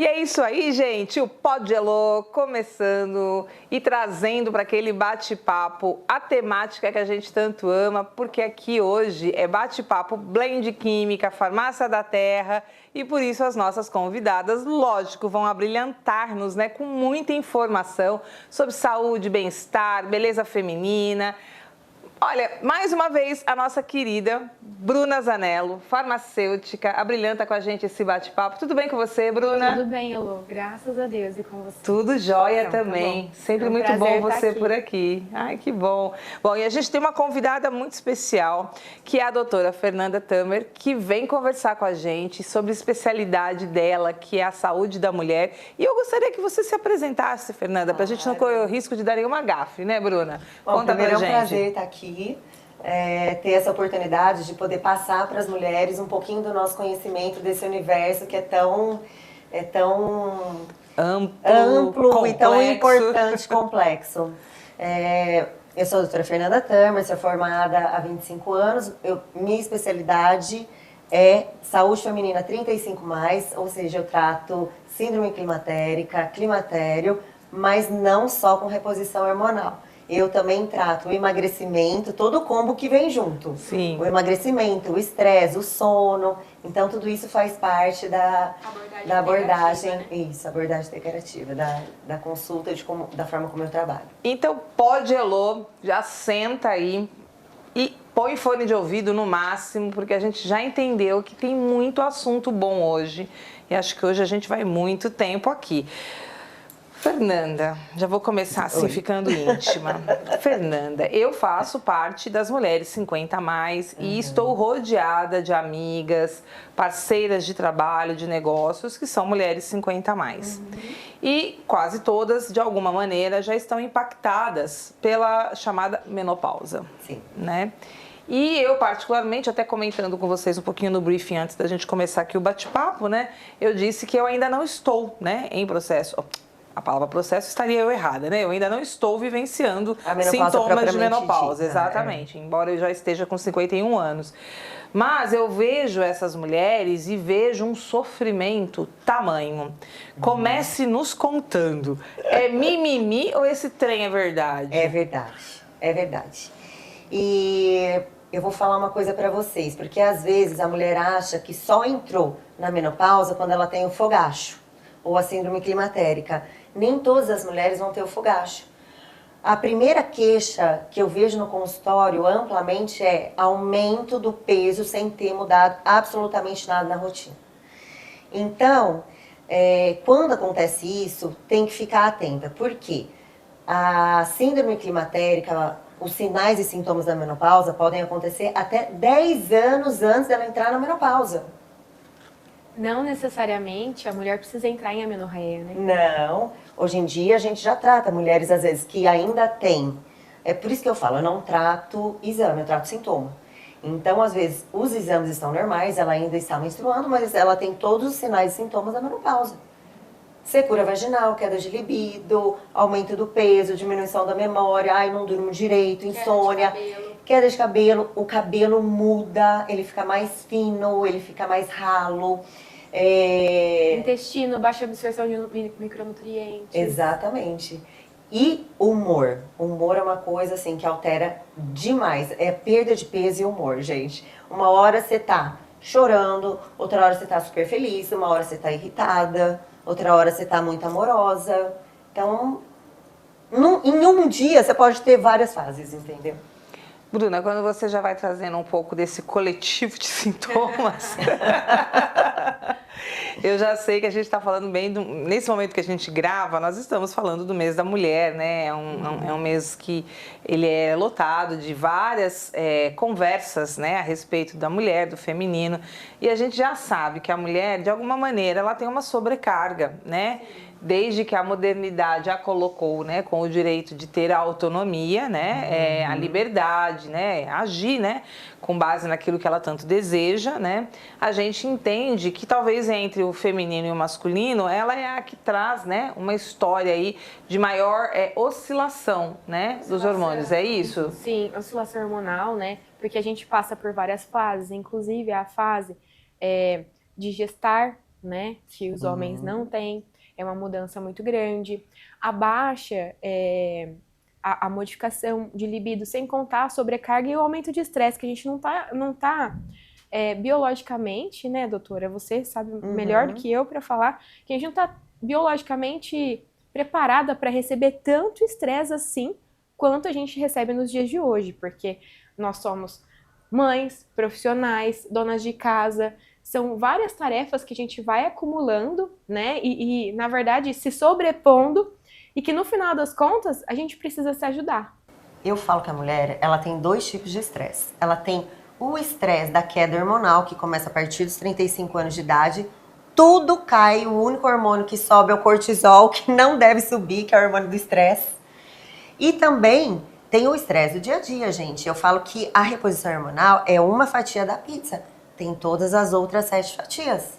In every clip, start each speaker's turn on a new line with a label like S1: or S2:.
S1: E é isso aí, gente, o Pod Elo começando e trazendo para aquele bate-papo a temática que a gente tanto ama, porque aqui hoje é bate-papo Blend Química, Farmácia da Terra, e por isso as nossas convidadas, lógico, vão abrilhantar-nos, né, com muita informação sobre saúde, bem-estar, beleza feminina. Olha, mais uma vez, a nossa querida Bruna Zanello, farmacêutica, abrilhanta com a gente esse bate-papo. Tudo bem com você, Bruna?
S2: Tudo bem, Elô. Graças a Deus e com você.
S1: Tudo jóia
S2: Então,
S1: também.
S2: Tá
S1: Sempre
S2: um
S1: muito bom você
S2: aqui.
S1: por aqui. Ai, que bom. Bom, e a gente tem uma convidada muito especial, que é a doutora Fernanda Tamer, que vem conversar com a gente sobre a especialidade dela, que é a saúde da mulher. E eu gostaria que você se apresentasse, Fernanda, para a gente não correr o risco de dar nenhuma gafe, né, Bruna?
S3: Bom,
S1: Conta pra gente.
S3: É um prazer estar aqui. Ter essa oportunidade de poder passar para as mulheres um pouquinho do nosso conhecimento desse universo que é tão amplo e tão importante, complexo. Eu sou a doutora Fernanda Tamer, sou formada há 25 anos. Minha especialidade é saúde feminina 35+, ou seja, eu trato síndrome climatérica, climatério, mas não só com reposição hormonal. Eu também trato o emagrecimento, todo o combo que vem junto.
S1: Sim.
S3: O emagrecimento, o estresse, o sono. Então, tudo isso faz parte da abordagem, né? Isso, abordagem integrativa, da consulta, da forma como eu trabalho.
S1: Então, Pod Elo, já senta aí e põe fone de ouvido no máximo, porque a gente já entendeu que tem muito assunto bom hoje. E acho que hoje a gente vai muito tempo aqui. Fernanda, já vou começar assim, ficando íntima. Fernanda, eu faço parte das mulheres 50+, e estou rodeada de amigas, parceiras de trabalho, de negócios, que são mulheres 50+. E quase todas, de alguma maneira, já estão impactadas pela chamada menopausa.
S3: Sim.
S1: Né? E eu, particularmente, até comentando com vocês um pouquinho no briefing antes da gente começar aqui o bate-papo, né? Eu disse que eu ainda não estou, né, em processo. A palavra processo estaria eu errada, né? Eu ainda não estou vivenciando sintomas de menopausa, exatamente, embora eu já esteja com 51 anos. Mas eu vejo essas mulheres e vejo um sofrimento tamanho. Comece nos contando. É mimimi ou esse trem é verdade?
S3: É verdade, é verdade. E eu vou falar uma coisa pra vocês, porque às vezes a mulher acha que só entrou na menopausa quando ela tem o fogacho ou a síndrome climatérica. Nem todas as mulheres vão ter o fogacho. A primeira queixa que eu vejo no consultório amplamente é aumento do peso sem ter mudado absolutamente nada na rotina. Então, quando acontece isso, tem que ficar atenta. Por quê? A síndrome climatérica, os sinais e sintomas da menopausa podem acontecer até 10 anos antes dela entrar na menopausa.
S2: Não necessariamente a mulher precisa entrar em amenorreia, né?
S3: Não. Hoje em dia a gente já trata mulheres, às vezes, que ainda têm. É por isso que eu falo, eu não trato exame, eu trato sintoma. Então, às vezes, os exames estão normais, ela ainda está menstruando, mas ela tem todos os sinais e sintomas da menopausa. Secura vaginal, queda de libido, aumento do peso, diminuição da memória, ai, não durmo direito, insônia, queda de cabelo, o cabelo muda, ele fica mais fino, ele fica mais ralo.
S2: Intestino, baixa absorção de micronutrientes.
S3: Exatamente. E humor. Humor é uma coisa assim que altera demais. É perda de peso e humor, gente. Uma hora você tá chorando, outra hora você tá super feliz, uma hora você tá irritada, outra hora você tá muito amorosa. Então, em um dia você pode ter várias fases, entendeu?
S1: Bruna, quando você já vai trazendo um pouco desse coletivo de sintomas, eu já sei que a gente está falando bem, nesse momento que a gente grava, nós estamos falando do mês da mulher, né? É um mês que ele é lotado de várias conversas, né, a respeito da mulher, do feminino, e a gente já sabe que a mulher, de alguma maneira, ela tem uma sobrecarga, né? Desde que a modernidade a colocou, né, com o direito de ter a autonomia, né, a liberdade, né, agir, né, com base naquilo que ela tanto deseja, né, a gente entende que talvez entre o feminino e o masculino, ela é a que traz, né, uma história aí de maior oscilação, né, dos hormônios, é isso?
S2: Sim, oscilação hormonal, né, porque a gente passa por várias fases, inclusive a fase de gestar, né? Que os homens não têm. É uma mudança muito grande. A baixa, a modificação de libido, sem contar a sobrecarga e o aumento de estresse, que a gente não tá biologicamente, né, doutora? Você sabe melhor do que eu para falar que a gente não tá biologicamente preparada para receber tanto estresse assim quanto a gente recebe nos dias de hoje, porque nós somos mães, profissionais, donas de casa, são várias tarefas que a gente vai acumulando, né, e na verdade se sobrepondo, e que no final das contas a gente precisa se ajudar.
S3: Eu falo que a mulher, ela tem 2 tipos de estresse. Ela tem o estresse da queda hormonal, que começa a partir dos 35 anos de idade. Tudo cai, o único hormônio que sobe é o cortisol, que não deve subir, que é o hormônio do estresse. E também tem o estresse do dia a dia, gente. Eu falo que a reposição hormonal é uma fatia da pizza. Tem todas as outras 7 fatias,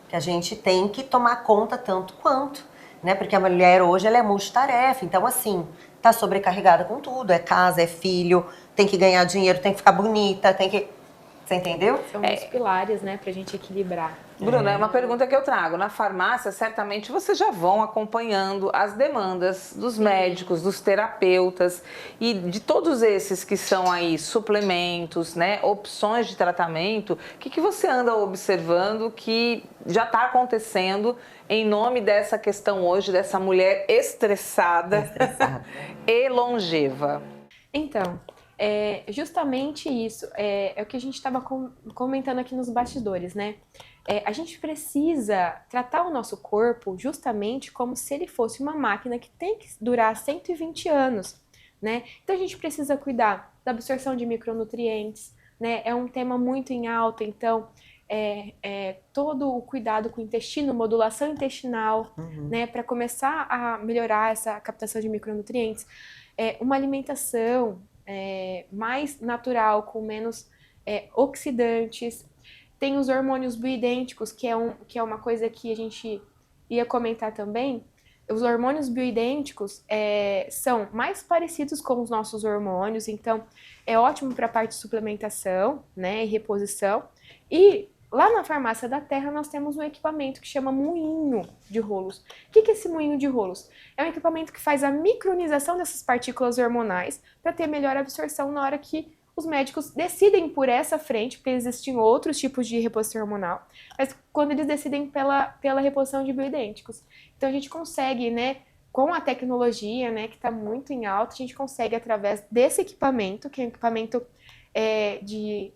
S3: que a gente tem que tomar conta tanto quanto, né? Porque a mulher hoje, ela é multitarefa. Então, assim, tá sobrecarregada com tudo. É casa, é filho, tem que ganhar dinheiro, tem que ficar bonita, tem que... Você entendeu?
S2: São os pilares, né, pra gente equilibrar.
S1: Bruna, é uma pergunta que eu trago. Na farmácia, certamente vocês já vão acompanhando as demandas dos médicos, dos terapeutas e de todos esses que são aí suplementos, né, opções de tratamento. O que você anda observando que já está acontecendo em nome dessa questão hoje, dessa mulher estressada e longeva?
S2: Então, justamente isso, é o que a gente estava comentando aqui nos bastidores, né? A gente precisa tratar o nosso corpo justamente como se ele fosse uma máquina que tem que durar 120 anos, né? Então a gente precisa cuidar da absorção de micronutrientes, né? É um tema muito em alta, então todo o cuidado com o intestino, modulação intestinal, né? Para começar a melhorar essa captação de micronutrientes. Uma alimentação mais natural, com menos oxidantes. Tem os hormônios bioidênticos, que é uma coisa que a gente ia comentar também. Os hormônios bioidênticos são mais parecidos com os nossos hormônios, então é ótimo para a parte de suplementação, né, e reposição. E lá na farmácia da Terra nós temos um equipamento que chama moinho de rolos. O que é esse moinho de rolos? É um equipamento que faz a micronização dessas partículas hormonais para ter melhor absorção na hora que os médicos decidem por essa frente, porque existem outros tipos de reposição hormonal, mas quando eles decidem pela reposição de bioidênticos. Então a gente consegue, né, com a tecnologia, né, que está muito em alta, a gente consegue através desse equipamento, que é um equipamento de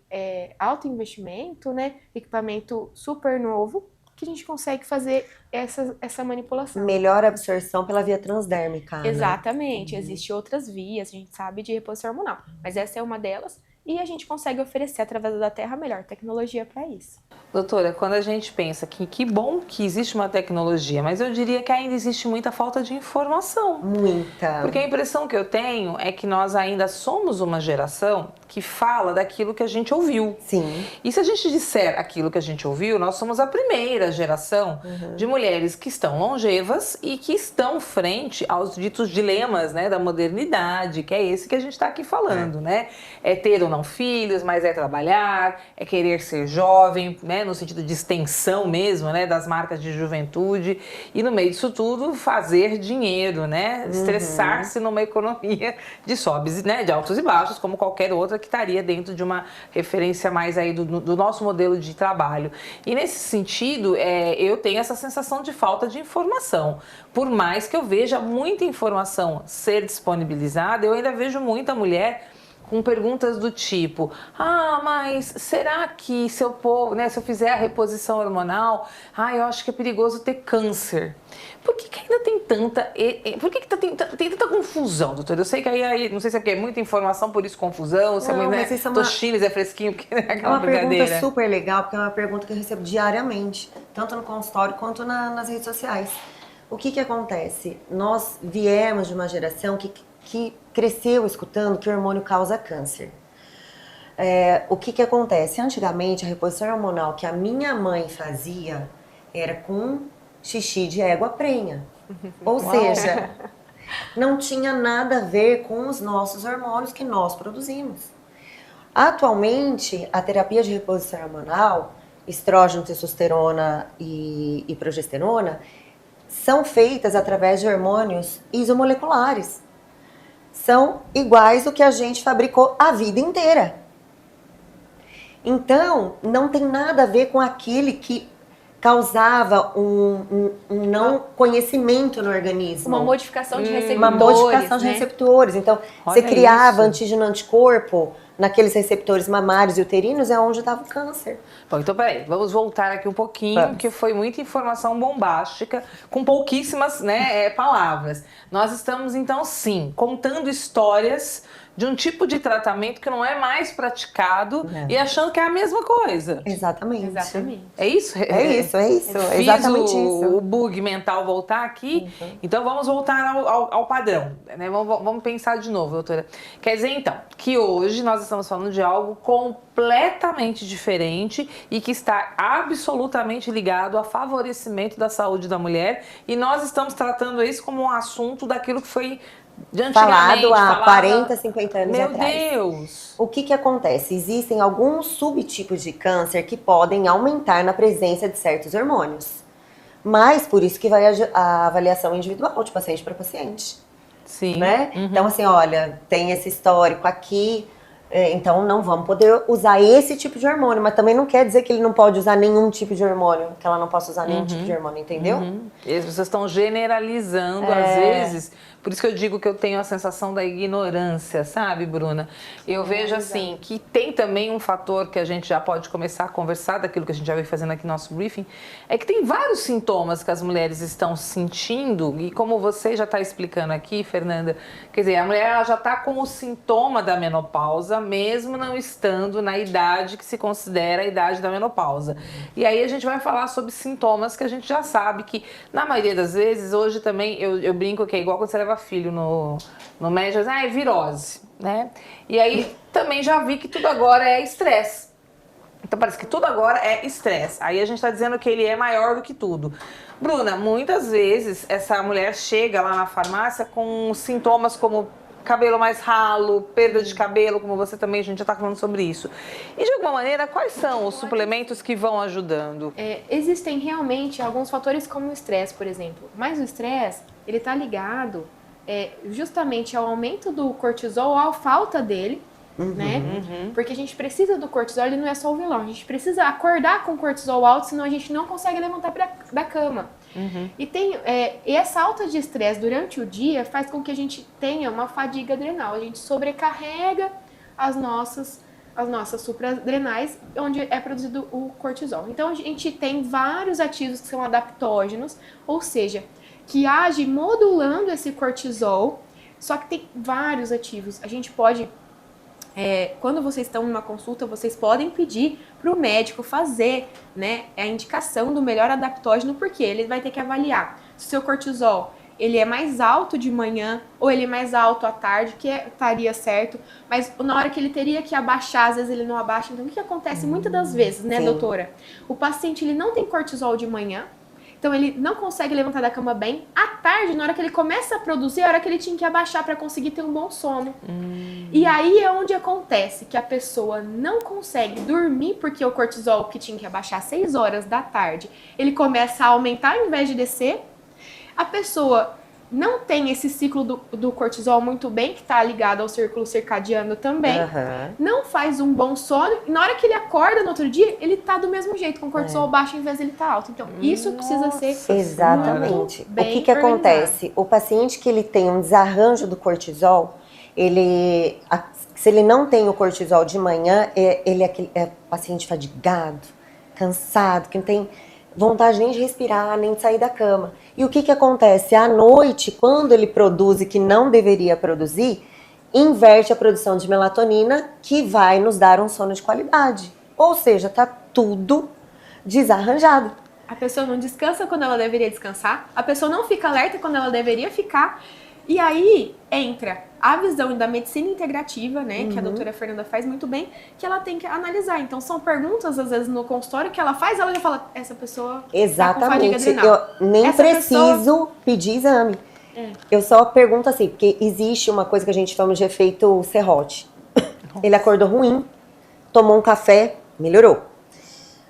S2: alto investimento, né, equipamento super novo, que a gente consegue fazer essa manipulação.
S3: Melhor absorção pela via transdérmica.
S2: Exatamente, existem outras vias, a gente sabe, de reposição hormonal, mas essa é uma delas e a gente consegue oferecer através da Terra a melhor tecnologia para isso.
S1: Doutora, quando a gente pensa que bom que existe uma tecnologia, mas eu diria que ainda existe muita falta de informação.
S3: Muita.
S1: Porque a impressão que eu tenho é que nós ainda somos uma geração que fala daquilo que a gente ouviu.
S3: Sim.
S1: E se a gente disser aquilo que a gente ouviu, nós somos a primeira geração de mulheres que estão longevas e que estão frente aos ditos dilemas, né, da modernidade, que é esse que a gente está aqui falando, né? É ter ou não filhos, mas é trabalhar, é querer ser jovem, né, no sentido de extensão mesmo, né, das marcas de juventude, e no meio disso tudo fazer dinheiro, né, estressar-se numa economia de sobes, né, de altos e baixos, como qualquer outra que estaria dentro de uma referência mais aí do nosso modelo de trabalho. E nesse sentido, eu tenho essa sensação de falta de informação. Por mais que eu veja muita informação ser disponibilizada, eu ainda vejo muita mulher com perguntas do tipo: mas será que se eu fizer a reposição hormonal, eu acho que é perigoso ter câncer? Por que ainda tem tanta... Por que tem tanta confusão, doutor? Eu sei que aí não sei se é porque é muita informação, por isso confusão, se
S3: não,
S1: mas isso Tochines é fresquinho, porque é aquela
S3: uma
S1: brincadeira.
S3: Pergunta super legal, porque é uma pergunta que eu recebo diariamente, tanto no consultório quanto nas redes sociais. O que acontece? Nós viemos de uma geração que cresceu escutando que o hormônio causa câncer. O que acontece? Antigamente, a reposição hormonal que a minha mãe fazia era com xixi de égua prenha. Ou seja, não tinha nada a ver com os nossos hormônios que nós produzimos. Atualmente, a terapia de reposição hormonal, estrógeno, testosterona e progesterona, são feitas através de hormônios isomoleculares. São iguais ao que a gente fabricou a vida inteira. Então, não tem nada a ver com aquele que causava um não conhecimento no organismo.
S2: Uma modificação de receptores.
S3: Uma modificação de receptores. Então, você criava antígeno anticorpo naqueles receptores mamários e uterinos, é onde estava o câncer.
S1: Bom, então peraí, vamos voltar aqui um pouquinho, porque foi muita informação bombástica, com pouquíssimas, né, palavras. Nós estamos, então, sim, contando histórias de um tipo de tratamento que não é mais praticado e achando que é a mesma coisa.
S3: Exatamente.
S2: Exatamente.
S1: É isso?
S3: É isso.
S1: Fiz
S3: exatamente isso.
S1: o bug mental voltar aqui, então vamos voltar ao padrão, né? Vamos pensar de novo, doutora. Quer dizer, então, que hoje nós estamos falando de algo completamente diferente e que está absolutamente ligado ao favorecimento da saúde da mulher, e nós estamos tratando isso como um assunto daquilo que foi de
S3: falado há 40, 50 anos atrás.
S1: Meu Deus!
S3: O que acontece? Existem alguns subtipos de câncer que podem aumentar na presença de certos hormônios. Mas por isso que vai a avaliação individual de paciente para paciente.
S1: Sim.
S3: Né? Então, assim, olha, tem esse histórico aqui, então não vamos poder usar esse tipo de hormônio. Mas também não quer dizer que ele não pode usar nenhum tipo de hormônio, que ela não possa usar nenhum tipo de hormônio, entendeu?
S1: Vocês estão generalizando, às vezes. Por isso que eu digo que eu tenho a sensação da ignorância, sabe, Bruna? Eu vejo assim, que tem também um fator que a gente já pode começar a conversar, daquilo que a gente já veio fazendo aqui no nosso briefing, é que tem vários sintomas que as mulheres estão sentindo, e como você já está explicando aqui, Fernanda, quer dizer, a mulher ela já está com o sintoma da menopausa, mesmo não estando na idade que se considera a idade da menopausa. E aí a gente vai falar sobre sintomas que a gente já sabe que, na maioria das vezes, hoje também, eu brinco que é igual quando você leva filho no médico, é virose, né? E aí também já vi que tudo agora é estresse. Então parece que tudo agora é estresse. Aí a gente tá dizendo que ele é maior do que tudo. Bruna, muitas vezes essa mulher chega lá na farmácia com sintomas como cabelo mais ralo, perda de cabelo, como você também, a gente já tá falando sobre isso. E de alguma maneira, quais são os suplementos que vão ajudando?
S2: Existem realmente alguns fatores como o estresse, por exemplo. Mas o estresse, ele tá ligado justamente ao aumento do cortisol ou à falta dele, né? Porque a gente precisa do cortisol, ele não é só o vilão. A gente precisa acordar com cortisol alto, senão a gente não consegue levantar da cama. E essa alta de estresse durante o dia faz com que a gente tenha uma fadiga adrenal. A gente sobrecarrega as nossas supraadrenais, onde é produzido o cortisol. Então a gente tem vários ativos que são adaptógenos, ou seja, que agem modulando esse cortisol, só que tem vários ativos. A gente pode, quando vocês estão numa consulta, vocês podem pedir para o médico fazer, né, a indicação do melhor adaptógeno, porque ele vai ter que avaliar se o seu cortisol ele é mais alto de manhã ou ele é mais alto à tarde, que estaria certo, mas na hora que ele teria que abaixar, às vezes ele não abaixa. Então o que acontece muitas das vezes, né, doutora? O paciente ele não tem cortisol de manhã, então ele não consegue levantar da cama bem. À tarde, na hora que ele começa a produzir, é a hora que ele tinha que abaixar para conseguir ter um bom sono. E aí é onde acontece que a pessoa não consegue dormir porque o cortisol que tinha que abaixar às 6 horas da tarde, ele começa a aumentar ao invés de descer. A pessoa não tem esse ciclo do cortisol muito bem, que está ligado ao círculo circadiano também, não faz um bom sono, e na hora que ele acorda no outro dia, ele tá do mesmo jeito, com o cortisol baixo, ao invés de ele tá alto. Então, isso precisa ser
S3: exatamente.
S2: Muito bem
S3: o que acontece? O paciente que ele tem um desarranjo do cortisol, se ele não tem o cortisol de manhã, ele é paciente fadigado, cansado, que não tem vontade nem de respirar, nem de sair da cama. E o que acontece? À noite, quando ele produz e que não deveria produzir, inverte a produção de melatonina, que vai nos dar um sono de qualidade. Ou seja, tá tudo desarranjado.
S2: A pessoa não descansa quando ela deveria descansar, a pessoa não fica alerta quando ela deveria ficar. E aí entra a visão da medicina integrativa, né, que a doutora Fernanda faz muito bem, que ela tem que analisar. Então, são perguntas, às vezes, no consultório que ela faz, ela já fala, essa pessoa tá com fadiga adrenal.
S3: Eu nem preciso pedir exame. Eu só pergunto assim, porque existe uma coisa que a gente chama de efeito serrote. Ele acordou ruim, tomou um café, melhorou.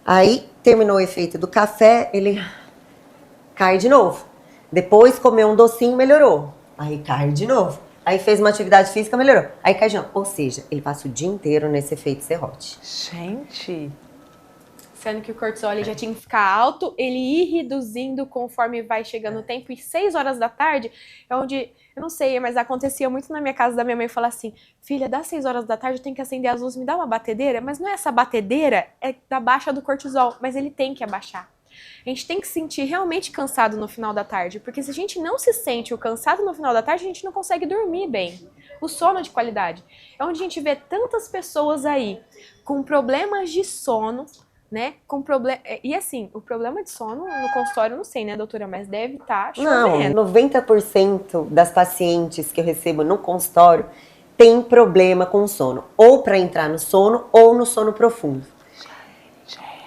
S3: Aí terminou o efeito do café, ele cai de novo. Depois comeu um docinho, melhorou. Aí cai de novo. Aí fez uma atividade física, melhorou. Aí cai de novo. Ou seja, ele passa o dia inteiro nesse efeito serrote.
S1: Gente...
S2: Sendo que o cortisol ele já tinha que ficar alto, ele ir reduzindo conforme vai chegando o tempo. E 6 horas da tarde é onde, eu não sei, mas acontecia muito na minha casa da minha mãe falar assim: filha, das 6 horas da tarde eu tenho que acender as luzes, me dá uma batedeira. Mas não é essa batedeira, é da baixa do cortisol, mas ele tem que abaixar. A gente tem que se sentir realmente cansado no final da tarde, porque se a gente não se sente o cansado no final da tarde, a gente não consegue dormir bem. O sono de qualidade. É onde a gente vê tantas pessoas aí com problemas de sono, né, com problema. E assim, o problema de sono no consultório, eu não sei, né, doutora, mas deve estar chovendo.
S3: Não, 90% das pacientes que eu recebo no consultório tem problema com sono, ou para entrar no sono ou no sono profundo.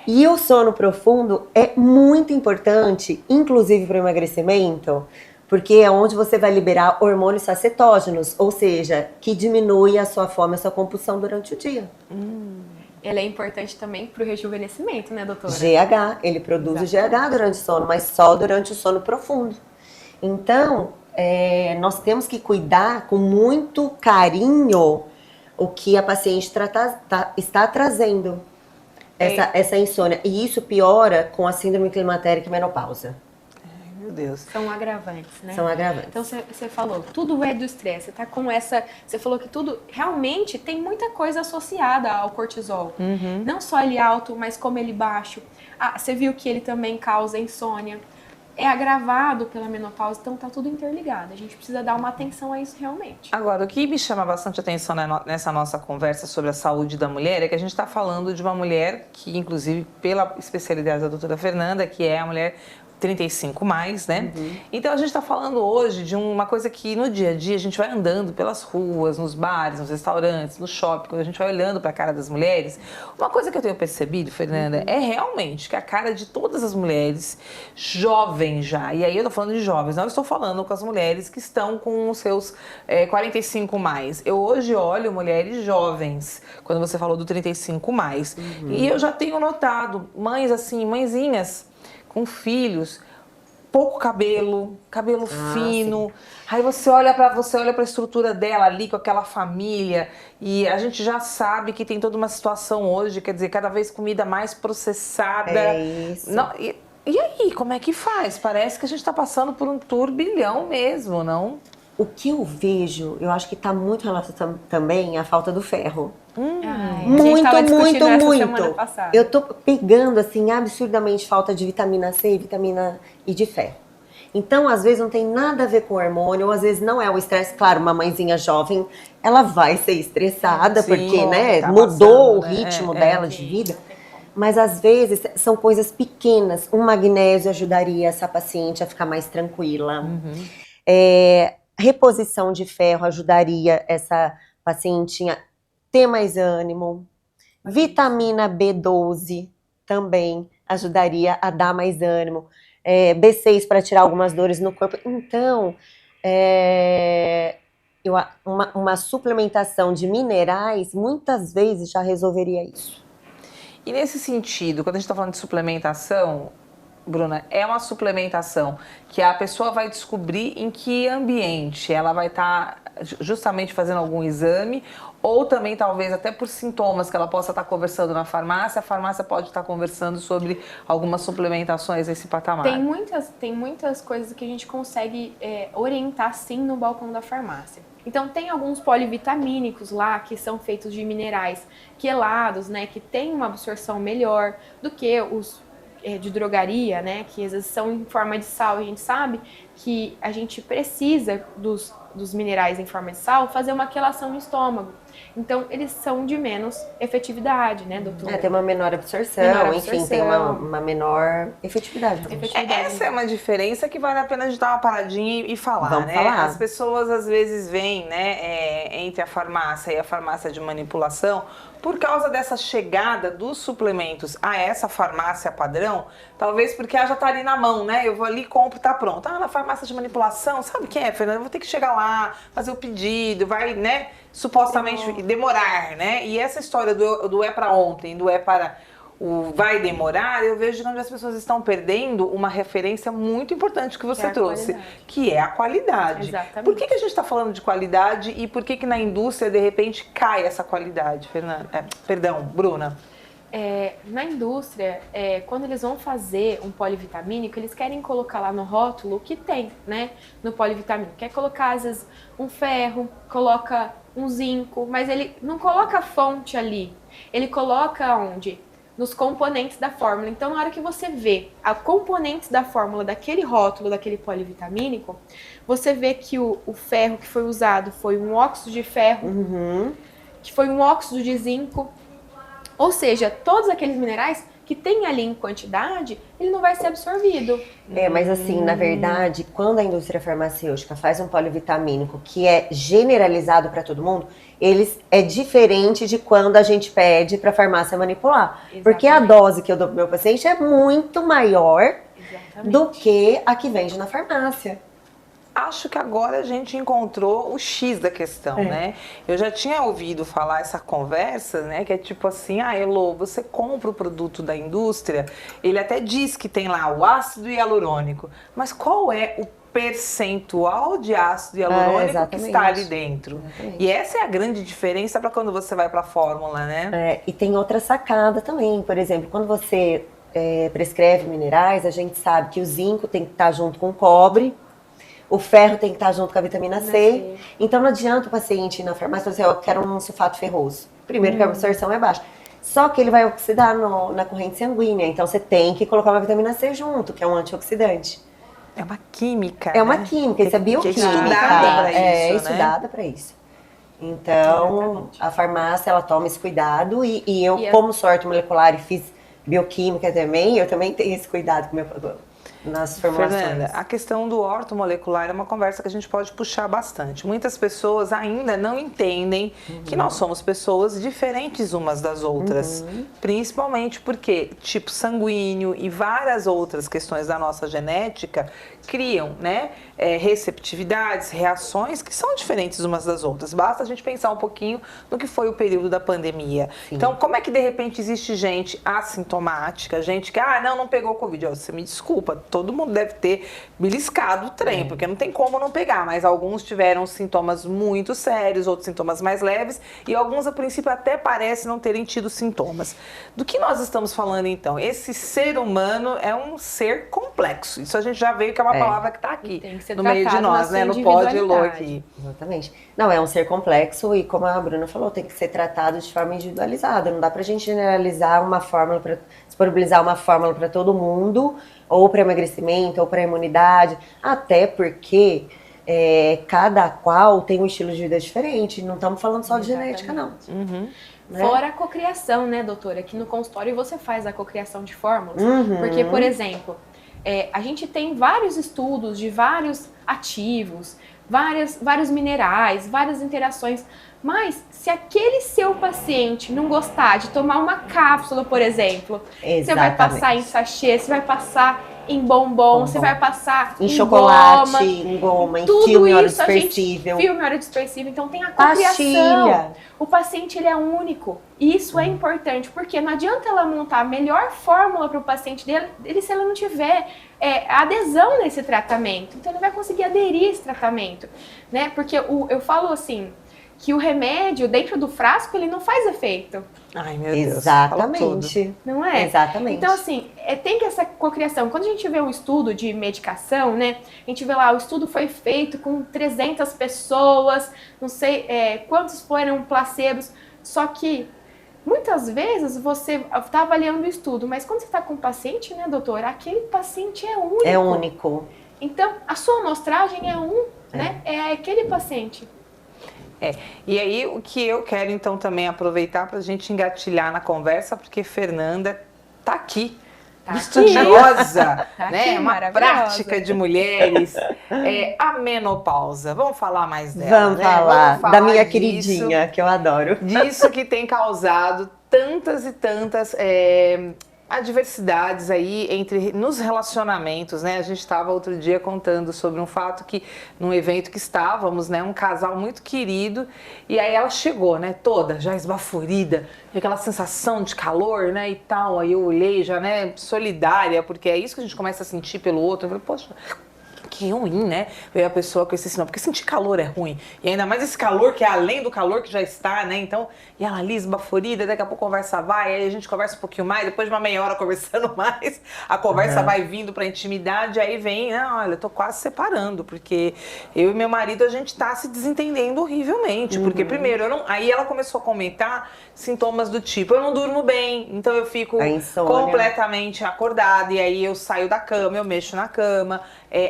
S3: E o sono profundo é muito importante, inclusive para o emagrecimento, porque é onde você vai liberar hormônios sacetógenos, ou seja, que diminui a sua fome, a sua compulsão durante o dia.
S2: Ele é importante também para o rejuvenescimento, né, doutora?
S3: GH, ele produz o GH durante o sono, mas só durante o sono profundo. Então, nós temos que cuidar com muito carinho o que a paciente está trazendo, essa insônia. E isso piora com a síndrome climatérica e menopausa.
S1: Meu Deus.
S2: São agravantes, né?
S3: São agravantes.
S2: Então você falou, tudo é do estresse. Você tá com essa. Você falou que tudo realmente tem muita coisa associada ao cortisol. Não só ele alto, mas como ele baixo. Ah, você viu que ele também causa insônia. É agravado pela menopausa, então tá tudo interligado. A gente precisa dar uma atenção a isso realmente.
S1: Agora, o que me chama bastante atenção nessa nossa conversa sobre a saúde da mulher é que a gente está falando de uma mulher que, inclusive, pela especialidade da doutora Fernanda, que é a mulher 35 mais, né? Então a gente está falando hoje de uma coisa que no dia a dia a gente vai andando pelas ruas, nos bares, nos restaurantes, no shopping, quando a gente vai olhando para a cara das mulheres. Uma coisa que eu tenho percebido, Fernanda, é realmente que a cara de todas as mulheres, jovens já, e aí eu tô falando de jovens, não estou falando com as mulheres que estão com os seus 45 mais. Eu hoje olho mulheres jovens, quando você falou do 35 mais. E eu já tenho notado mães assim, mãezinhas, com filhos, pouco cabelo fino. Sim. Aí você olha para a estrutura dela ali com aquela família e a gente já sabe que tem toda uma situação hoje, quer dizer, cada vez comida mais processada.
S3: É isso.
S1: Não, e aí, como é que faz? Parece que a gente está passando por um turbilhão mesmo, não?
S3: O que eu vejo, eu acho que está muito relacionado também à falta do ferro. Muito. Eu tô pegando, assim, absurdamente falta de vitamina C, vitamina e de ferro. Então, às vezes, não tem nada a ver com hormônio, ou às vezes não é o estresse. Claro, uma mãezinha jovem, ela vai ser estressada,
S1: sim,
S3: porque, né,
S1: tá
S3: mudou o
S1: passando,
S3: ritmo dela de vida. Mas, às vezes, são coisas pequenas. Um magnésio ajudaria essa paciente a ficar mais tranquila. Reposição de ferro ajudaria essa pacientinha ter mais ânimo. Vitamina B12 também ajudaria a dar mais ânimo. B6 para tirar algumas dores no corpo. Então, uma suplementação de minerais muitas vezes já resolveria isso.
S1: E nesse sentido, quando a gente está falando de suplementação, Bruna, é uma suplementação que a pessoa vai descobrir em que ambiente ela vai estar justamente fazendo algum exame, ou também talvez até por sintomas que ela possa estar conversando na farmácia, a farmácia pode estar conversando sobre algumas suplementações nesse patamar.
S2: Tem muitas coisas que a gente consegue orientar sim no balcão da farmácia. Então tem alguns polivitamínicos lá que são feitos de minerais quelados, né, que tem uma absorção melhor do que os de drogaria, né, que às vezes são em forma de sal. A gente sabe que a gente precisa dos minerais em forma de sal fazer uma quelação no estômago. Então, eles são de menos efetividade, né, doutora?
S3: Tem uma menor absorção, enfim, tem uma menor efetividade.
S1: Essa é uma diferença que vale a pena a gente dar uma paradinha e falar,
S3: Vamos
S1: né?
S3: falar.
S1: As pessoas às vezes veem, né, entre a farmácia e a farmácia de manipulação, por causa dessa chegada dos suplementos a essa farmácia padrão, talvez porque ela já tá ali na mão, né? Eu vou ali, compro, tá pronto. Na farmácia de manipulação, sabe o que é, Fernanda? Eu vou ter que chegar lá, fazer o pedido, vai, né, supostamente demorar, né? E essa história do é para ontem, do é para vai demorar, eu vejo que onde as pessoas estão perdendo uma referência muito importante que você trouxe, que é a qualidade.
S2: Exatamente.
S1: Por que a gente está falando de qualidade e por que na indústria, de repente, cai essa qualidade, Perdão, Bruna?
S2: Na indústria, quando eles vão fazer um polivitamínico, eles querem colocar lá no rótulo o que tem, né? No polivitamínico. Quer colocar, às vezes, um ferro, coloca um zinco, mas ele não coloca a fonte ali. Ele coloca onde? Nos componentes da fórmula. Então, na hora que você vê a componentes da fórmula daquele rótulo, daquele polivitamínico, você vê que o ferro que foi usado foi um óxido de ferro, que foi um óxido de zinco. Ou seja, todos aqueles minerais que tem ali em quantidade, ele não vai ser absorvido.
S3: Mas assim, na verdade, quando a indústria farmacêutica faz um polivitamínico que é generalizado para todo mundo, é diferente de quando a gente pede para a farmácia manipular. Exatamente. Porque a dose que eu dou para o meu paciente é muito maior do que a que vende na farmácia.
S1: Acho que agora a gente encontrou o X da questão, né? Eu já tinha ouvido falar essa conversa, né? Que é tipo assim, Elô, você compra o produto da indústria, ele até diz que tem lá o ácido hialurônico, mas qual é o percentual de ácido hialurônico que está ali dentro? Exatamente. E essa é a grande diferença para quando você vai para a fórmula, né?
S3: E tem outra sacada também, por exemplo, quando você prescreve minerais, a gente sabe que o zinco tem que estar junto com o cobre, o ferro tem que estar junto com a vitamina C. Então não adianta o paciente ir na farmácia e falar assim, eu quero um sulfato ferroso. Primeiro que a absorção é baixa. Só que ele vai oxidar na corrente sanguínea. Então você tem que colocar uma vitamina C junto, que é um antioxidante.
S1: É uma química.
S3: É uma química, isso é bioquímica. É estudada para isso. Então, a farmácia, ela toma esse cuidado. E eu, como sou ortomolecular e fiz bioquímica também, eu também tenho esse cuidado com o meu nas formulações.
S1: Fernanda, a questão do ortomolecular é uma conversa que a gente pode puxar bastante. Muitas pessoas ainda não entendem que nós somos pessoas diferentes umas das outras, principalmente porque tipo sanguíneo e várias outras questões da nossa genética criam, né, receptividades, reações que são diferentes umas das outras. Basta a gente pensar um pouquinho no que foi o período da pandemia. Sim. Então, como é que de repente existe gente assintomática, gente que, não pegou Covid? Você me desculpa, todo mundo deve ter beliscado o trem, porque não tem como não pegar, mas alguns tiveram sintomas muito sérios, outros sintomas mais leves, e alguns, a princípio, até parecem não terem tido sintomas. Do que nós estamos falando, então? Esse ser humano é um ser complexo. Isso a gente já veio que é uma palavra que está aqui, no meio de nós, né? No Pod Elô aqui.
S3: Exatamente. Não, é um ser complexo e, como a Bruna falou, tem que ser tratado de forma individualizada. Não dá pra gente generalizar uma fórmula, disponibilizar uma fórmula para todo mundo, ou para emagrecimento, ou para imunidade, até porque cada qual tem um estilo de vida diferente. Não estamos falando só de genética, não.
S2: Né? Fora a cocriação, né, doutora? Aqui no consultório você faz a cocriação de fórmulas. Porque, por exemplo, a gente tem vários estudos de vários ativos, vários minerais, várias interações. Mas se aquele seu paciente não gostar de tomar uma cápsula, por exemplo, você vai passar em sachê, você vai passar em bombom, você vai passar
S3: em chocolate, em goma, em filme hora dispersível.
S2: Filme hora dispersível. Então tem a cocriação. O paciente, ele é único. E isso é importante, porque não adianta ela montar a melhor fórmula para o paciente dele se ela não tiver adesão nesse tratamento. Então ele vai conseguir aderir a esse tratamento, né? Porque eu falo assim, que o remédio dentro do frasco, ele não faz efeito.
S1: Ai, meu Deus.
S3: Exatamente.
S2: Não é?
S3: Exatamente.
S2: Então, assim, tem que essa cocriação. Quando a gente vê um estudo de medicação, né? A gente vê lá, o estudo foi feito com 300 pessoas, não sei quantos foram placebos. Só que, muitas vezes, você está avaliando o estudo, mas quando você está com o paciente, né, doutora? Aquele paciente é único.
S3: É único.
S2: Então, a sua amostragem né? É aquele paciente.
S1: E aí o que eu quero então também aproveitar para a gente engatilhar na conversa, porque Fernanda tá aqui, estudiosa, né? Uma prática de mulheres, a menopausa. Vamos falar mais dela,
S3: Vamos falar da minha queridinha, que eu adoro.
S1: Disso que tem causado tantas e tantas adversidades aí nos relacionamentos, né? A gente estava outro dia contando sobre um fato que, num evento que estávamos, né? Um casal muito querido, e aí ela chegou, né? Toda já esbaforida, e aquela sensação de calor, né? E tal, aí eu olhei já, né? Solidária, porque é isso que a gente começa a sentir pelo outro. Eu falei, poxa, que ruim, né? Veio a pessoa com esse sinal, porque sentir calor é ruim. E ainda mais esse calor que é além do calor que já está, né? Então, e ela ali esbaforida, daqui a pouco a conversa vai, aí a gente conversa um pouquinho mais, depois de uma meia hora conversando mais, a conversa vai vindo pra intimidade, aí vem, olha, eu tô quase separando, porque eu e meu marido, a gente tá se desentendendo horrivelmente, porque primeiro, aí ela começou a comentar sintomas do tipo, eu não durmo bem, então eu fico completamente acordada, e aí eu saio da cama, eu mexo na cama,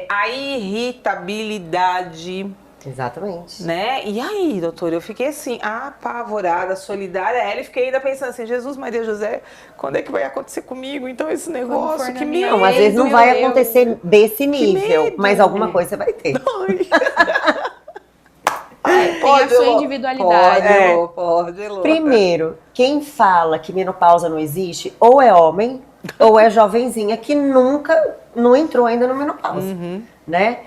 S1: a irritabilidade.
S3: Exatamente.
S1: Né? E aí, doutora, eu fiquei assim, apavorada, solidária a ela, e fiquei ainda pensando assim, Jesus, Maria José, quando é que vai acontecer comigo? Então esse negócio, que medo.
S3: Não, às vezes não vai acontecer desse nível, mas alguma coisa vai ter.
S2: Tem a sua individualidade.
S1: Pode, Elô.
S3: Primeiro, quem fala que menopausa não existe, ou é homem, ou é jovenzinha que nunca, não entrou ainda no menopausa, né?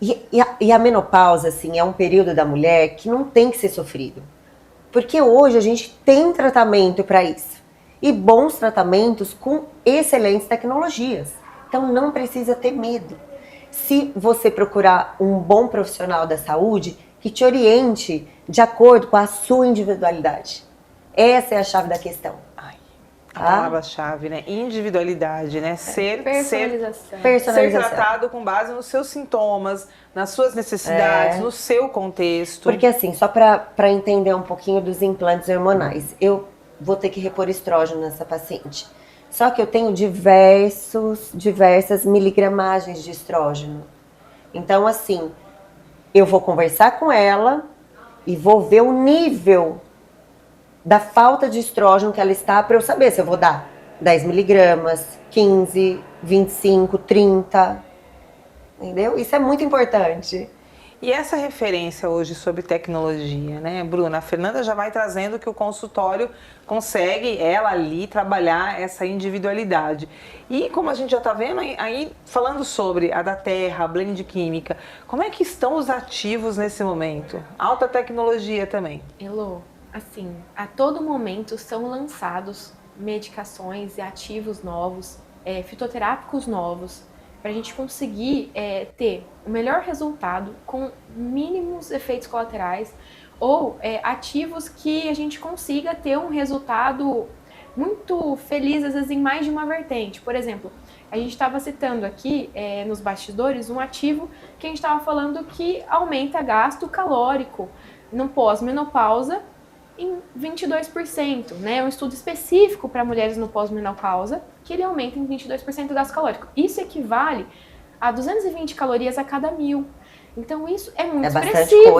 S3: E a menopausa, assim, é um período da mulher que não tem que ser sofrido. Porque hoje a gente tem tratamento para isso. E bons tratamentos com excelentes tecnologias. Então não precisa ter medo. Se você procurar um bom profissional da saúde que te oriente de acordo com a sua individualidade. Essa é a chave da questão.
S1: A palavra-chave, né? Individualidade, né? Ser tratado com base nos seus sintomas, nas suas necessidades, no seu contexto.
S3: Porque assim, só para entender um pouquinho dos implantes hormonais, eu vou ter que repor estrógeno nessa paciente. Só que eu tenho diversas miligramagens de estrógeno. Então, assim, eu vou conversar com ela e vou ver o nível da falta de estrógeno que ela está, para eu saber se eu vou dar 10 miligramas, 15, 25, 30, entendeu? Isso é muito importante.
S1: E essa referência hoje sobre tecnologia, né, Bruna? A Fernanda já vai trazendo que o consultório consegue, ela ali, trabalhar essa individualidade. E como a gente já está vendo, aí falando sobre a da Terra, a blend química, como é que estão os ativos nesse momento? Alta tecnologia também.
S2: Elô, assim, a todo momento são lançados medicações e ativos novos, fitoterápicos novos, para a gente conseguir ter o melhor resultado com mínimos efeitos colaterais ou ativos que a gente consiga ter um resultado muito feliz, às vezes em mais de uma vertente. Por exemplo, a gente estava citando aqui nos bastidores um ativo que a gente estava falando que aumenta gasto calórico no pós-menopausa em 22%, né? Um estudo específico para mulheres no pós-menopausa, que ele aumenta em 22% o gasto calórico. Isso equivale a 220 calorias a cada 1000. Então isso é muito expressivo.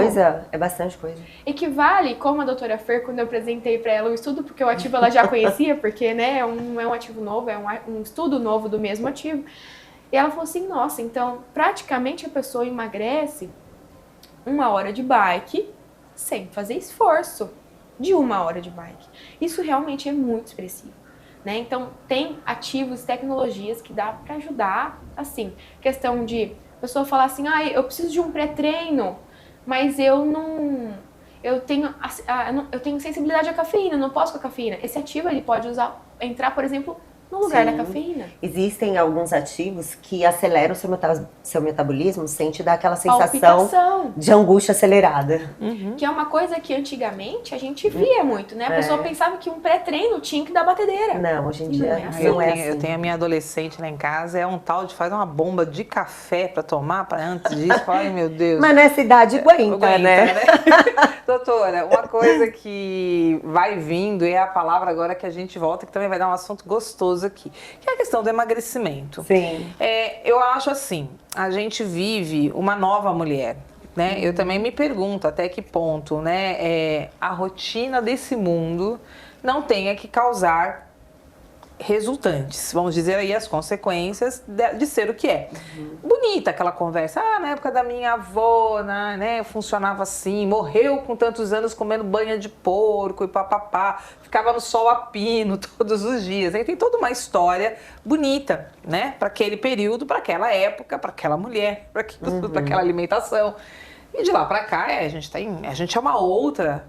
S3: É bastante coisa.
S2: Equivale, como a doutora Fer, quando eu apresentei para ela o estudo, porque o ativo ela já conhecia, porque né, é um ativo novo, é um estudo novo do mesmo ativo. E ela falou assim, nossa, então praticamente a pessoa emagrece 1 hora de bike sem fazer esforço. De 1 hora de bike. Isso realmente é muito expressivo, né? Então, tem ativos, tecnologias que dá para ajudar, assim, questão de a pessoa falar assim, eu preciso de um pré-treino, mas eu tenho sensibilidade à cafeína, não posso com a cafeína. Esse ativo, ele pode entrar, por exemplo, no lugar da cafeína.
S3: Existem alguns ativos que aceleram o seu metabolismo sem te dar aquela sensação de angústia acelerada.
S2: Que é uma coisa que antigamente a gente via muito, né? A pessoa pensava que um pré-treino tinha que dar batedeira.
S3: Não, hoje em dia
S1: não é assim. Eu tenho a minha adolescente lá em casa, é um tal de fazer uma bomba de café pra tomar, para antes disso. Ai, meu Deus.
S3: Mas nessa idade aguenta, né?
S1: Doutora, uma coisa que vai vindo é a palavra agora que a gente volta, que também vai dar um assunto gostoso aqui, que é a questão do emagrecimento.
S3: Sim.
S1: Eu acho assim, a gente vive uma nova mulher, né? Eu também me pergunto até que ponto, né, a rotina desse mundo não tenha que causar resultantes, vamos dizer aí as consequências de ser o que é. Bonita aquela conversa, na época da minha avó, né, funcionava assim, morreu com tantos anos comendo banha de porco e papapá, ficava no sol a pino todos os dias. Aí tem toda uma história bonita, né, para aquele período, para aquela época, para aquela mulher, para aquela alimentação. E de lá pra cá, a gente é uma outra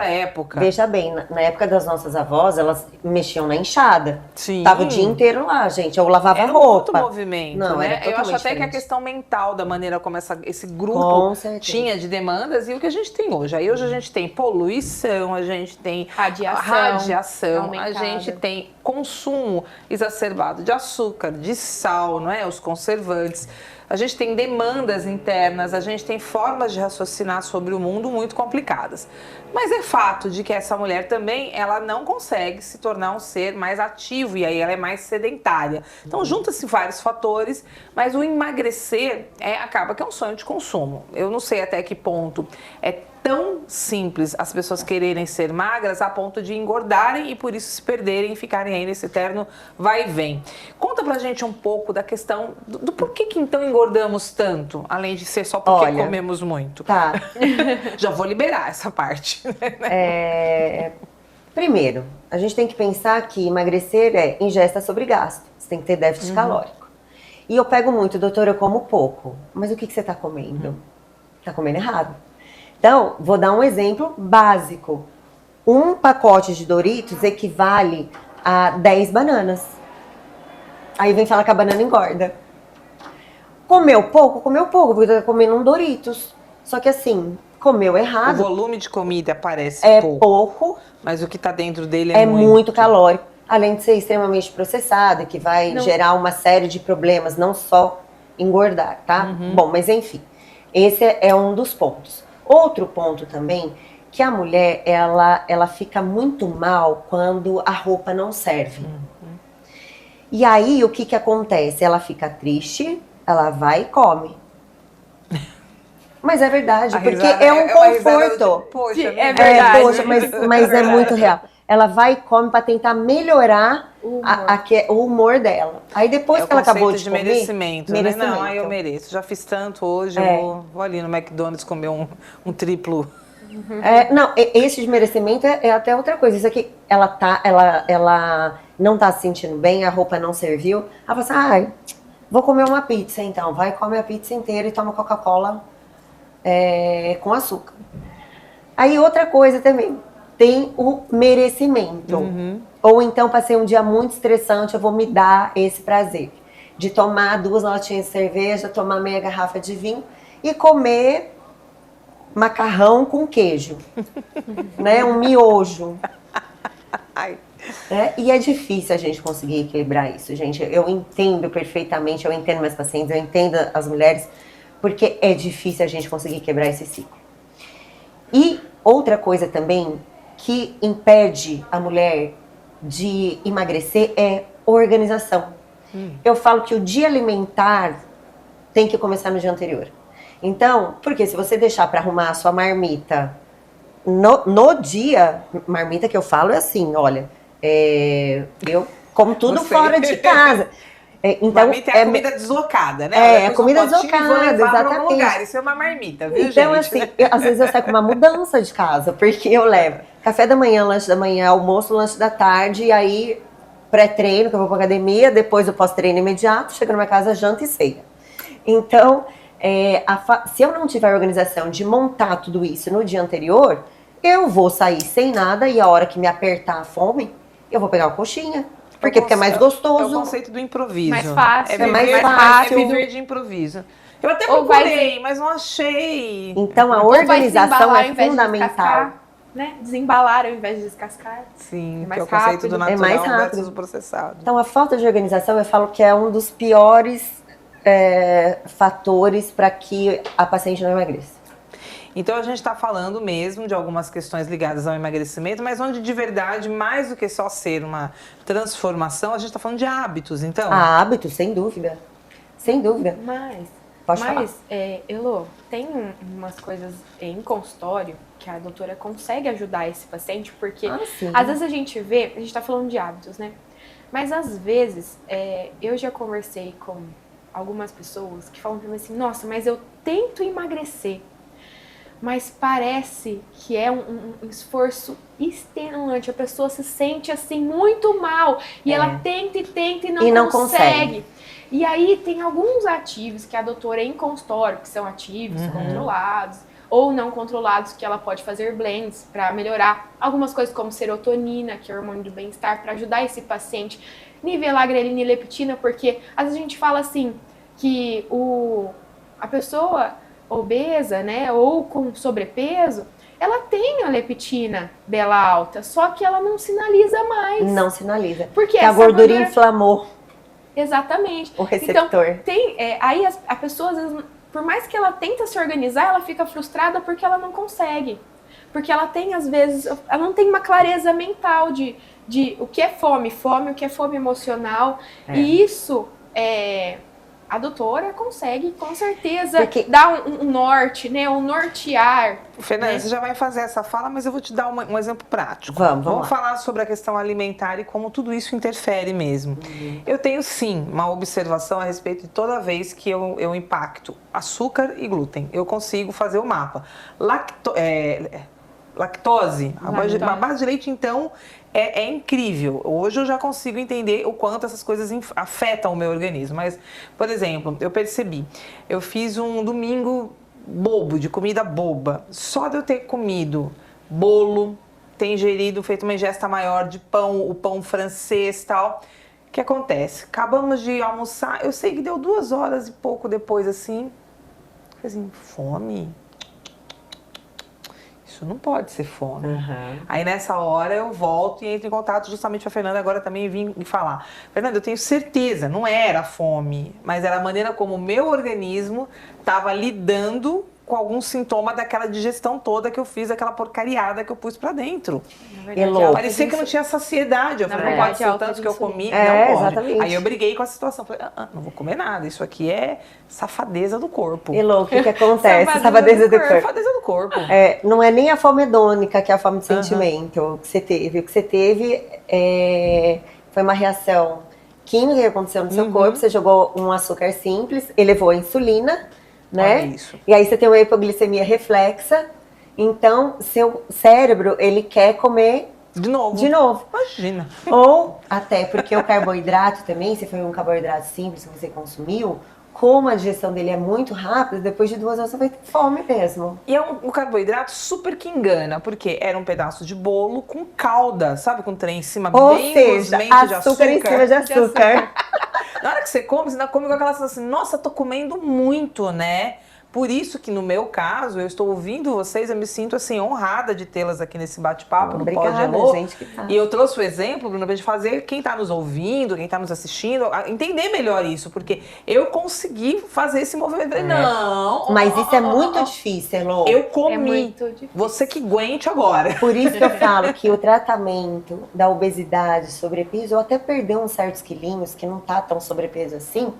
S1: época.
S3: Veja bem, na época das nossas avós, elas mexiam na enxada.
S1: Sim.
S3: Tava o dia inteiro lá, gente. Eu lavava
S1: era
S3: roupa.
S1: Outro movimento,
S3: não,
S1: né? Eu acho até
S3: diferente.
S1: que a questão mental da maneira como esse grupo tinha de demandas e o que a gente tem hoje. Aí hoje a gente tem poluição, a gente tem radiação, a gente tem consumo exacerbado de açúcar, de sal, não é? Os conservantes. A gente tem demandas internas, a gente tem formas de raciocinar sobre o mundo muito complicadas. Mas é fato de que essa mulher também, ela não consegue se tornar um ser mais ativo e aí ela é mais sedentária. Então junta-se vários fatores, mas o emagrecer acaba que é um sonho de consumo. Eu não sei até que ponto é tão simples as pessoas quererem ser magras a ponto de engordarem e por isso se perderem e ficarem aí nesse eterno vai e vem. Conta pra gente um pouco da questão do porquê que então engordamos tanto, além de ser só porque comemos muito.
S3: Tá.
S1: Já vou liberar essa parte.
S3: Primeiro, a gente tem que pensar que emagrecer é ingesta sobre gasto. Você tem que ter déficit calórico. E eu pego muito, doutora, eu como pouco. Mas o que você tá comendo? Tá comendo errado. Então, vou dar um exemplo básico. Um pacote de Doritos equivale a 10 bananas. Aí vem falar que a banana engorda. Comeu pouco, porque tá comendo um Doritos. Só que assim, comeu errado.
S1: O volume de comida parece
S3: pouco,
S1: mas o que tá dentro dele
S3: é muito calórico. Além de ser extremamente processado, que vai gerar uma série de problemas, não só engordar, tá? Bom, mas enfim, esse é um dos pontos. Outro ponto também, que a mulher, ela fica muito mal quando a roupa não serve. E aí, o que acontece? Ela fica triste, ela vai e come. Mas é verdade, porque é um conforto.
S1: Poxa,
S2: é verdade.
S3: Poxa, mas é muito real. Ela vai e come para tentar melhorar o humor dela. Aí depois que ela acabou de comer...
S1: merecimento, né? Não, eu mereço. Já fiz tanto hoje, eu vou ali no McDonald's comer um triplo.
S3: Não, esse de merecimento é até outra coisa. Isso aqui, ela não tá se sentindo bem, a roupa não serviu. Ela fala assim, vou comer uma pizza então. Vai, come a pizza inteira e toma Coca-Cola com açúcar. Aí outra coisa também, tem o merecimento. Ou então, passei um dia muito estressante, eu vou me dar esse prazer de tomar 2 latinhas de cerveja, tomar meia garrafa de vinho e comer macarrão com queijo, né? Um miojo. E é difícil a gente conseguir equilibrar isso, gente. Eu entendo perfeitamente, eu entendo meus pacientes, eu entendo as mulheres, porque é difícil a gente conseguir quebrar esse ciclo. E outra coisa também que impede a mulher de emagrecer é organização. Eu falo que o dia alimentar tem que começar no dia anterior. Então, porque se você deixar para arrumar a sua marmita no dia, marmita que eu falo é assim, olha, eu como tudo fora de casa. Então,
S1: marmita é a comida deslocada, né?
S3: É a comida deslocada, exatamente.
S1: Lugar. Isso é uma marmita, viu,
S3: então,
S1: gente?
S3: Assim, às vezes eu saio com uma mudança de casa, porque eu levo café da manhã, lanche da manhã, almoço, lanche da tarde, e aí pré-treino, que eu vou pra academia, depois o pós-treino imediato, chego na minha casa, janta e ceia. Então, se eu não tiver organização de montar tudo isso no dia anterior, eu vou sair sem nada e a hora que me apertar a fome, eu vou pegar uma coxinha. Por quê? Porque é mais gostoso.
S1: É o conceito do improviso.
S2: Mais fácil.
S3: É mais fácil.
S1: É viver de improviso. Eu até procurei, mas não achei.
S3: Então, a organização é fundamental.
S2: Né? Desembalar ao invés de descascar.
S1: Sim,
S2: mais
S1: que é o conceito do natural
S3: mais rápido
S1: versus o processado.
S3: Então, a falta de organização, eu falo que é um dos piores fatores para que a paciente não emagreça.
S1: Então a gente está falando mesmo de algumas questões ligadas ao emagrecimento, mas onde de verdade, mais do que só ser uma transformação, a gente está falando de hábitos, então.
S3: Hábitos, sem dúvida. Sem dúvida. Pode falar.
S2: Elô, tem umas coisas em consultório que a doutora consegue ajudar esse paciente, porque às vezes a gente está falando de hábitos, né? Mas às vezes, eu já conversei com algumas pessoas que falam pra mim assim, nossa, mas eu tento emagrecer, mas parece que é um esforço extenuante, a pessoa se sente assim muito mal, e ela tenta e não consegue. E aí tem alguns ativos que a doutora em consultório, que são ativos controlados, ou não controlados, que ela pode fazer blends para melhorar algumas coisas como serotonina, que é o hormônio do bem-estar, para ajudar esse paciente, nivelar grelina e leptina, porque às vezes a gente fala assim, que a pessoa obesa, né, ou com sobrepeso, ela tem a leptina dela alta, só que ela não sinaliza mais.
S3: Não sinaliza.
S2: Porque
S3: a gordura inflamou.
S2: Exatamente.
S3: O receptor.
S2: Então, aí a pessoa, às vezes, por mais que ela tenta se organizar, ela fica frustrada porque ela não consegue. Porque ela tem, às vezes, ela não tem uma clareza mental de o que é fome, o que é fome emocional. E isso, a doutora consegue, com certeza, dar um norte, né? Um nortear.
S1: Fernanda,
S2: né?
S1: Você já vai fazer essa fala, mas eu vou te dar um exemplo prático.
S3: Vamos
S1: falar sobre a questão alimentar e como tudo isso interfere mesmo. Eu tenho, sim, uma observação a respeito de toda vez que eu impacto açúcar e glúten. Eu consigo fazer o mapa. Lactose, a base de leite, então, é incrível. Hoje eu já consigo entender o quanto essas coisas afetam o meu organismo. Mas, por exemplo, eu percebi, eu fiz um domingo bobo, de comida boba. Só de eu ter comido bolo, ter ingerido, feito uma ingesta maior de pão, o pão francês e tal. O que acontece? Acabamos de almoçar, eu sei que deu 2 horas e pouco depois, assim, fome? Isso não pode ser fome. Aí nessa hora eu volto e entro em contato justamente com a Fernanda, agora também vim e falar. Fernanda, eu tenho certeza, não era fome, mas era a maneira como o meu organismo estava lidando com algum sintoma daquela digestão toda que eu fiz, aquela porcariada que eu pus pra dentro. Parecia que não tinha saciedade. Eu falei, não pode ser o tanto que eu comi. Não pode.
S3: Exatamente.
S1: Aí eu briguei com a situação. Falei, não vou comer nada. Isso aqui é safadeza do corpo.
S3: O que acontece? Safadeza do corpo.
S1: Safadeza do corpo.
S3: Não é nem a fome hedônica, que é a fome de sentimento que você teve. O que você teve foi uma reação química que aconteceu no seu corpo. Você jogou um açúcar simples, elevou a insulina, né?
S1: Olha isso.
S3: E aí você tem uma hipoglicemia reflexa. Então, seu cérebro, ele quer comer
S1: de novo. Imagina.
S3: Ou até porque o carboidrato também, se foi um carboidrato simples que você consumiu, como a digestão dele é muito rápida, depois de 2 horas você vai ter fome mesmo.
S1: E é um carboidrato super que engana, porque era um pedaço de bolo com calda, sabe? Com trem em cima, bem gosmento de açúcar.
S3: Em cima de açúcar.
S1: Na hora que você come, você ainda come com aquela sensação assim, nossa, tô comendo muito, né? Por isso que no meu caso, eu estou ouvindo vocês, eu me sinto assim honrada de tê-las aqui nesse bate-papo no Pod Elô.
S3: Gente que tá.
S1: E eu trouxe o exemplo, Bruna, pra gente fazer quem tá nos ouvindo, quem tá nos assistindo, entender melhor isso, porque eu consegui fazer esse movimento. Não.
S3: Mas isso é muito difícil, Elô.
S1: Eu comi.
S2: É muito difícil.
S1: Você que aguente agora.
S3: Por isso que eu falo que o tratamento da obesidade, sobrepeso, ou até perder uns certos quilinhos, que não tá tão sobrepeso assim,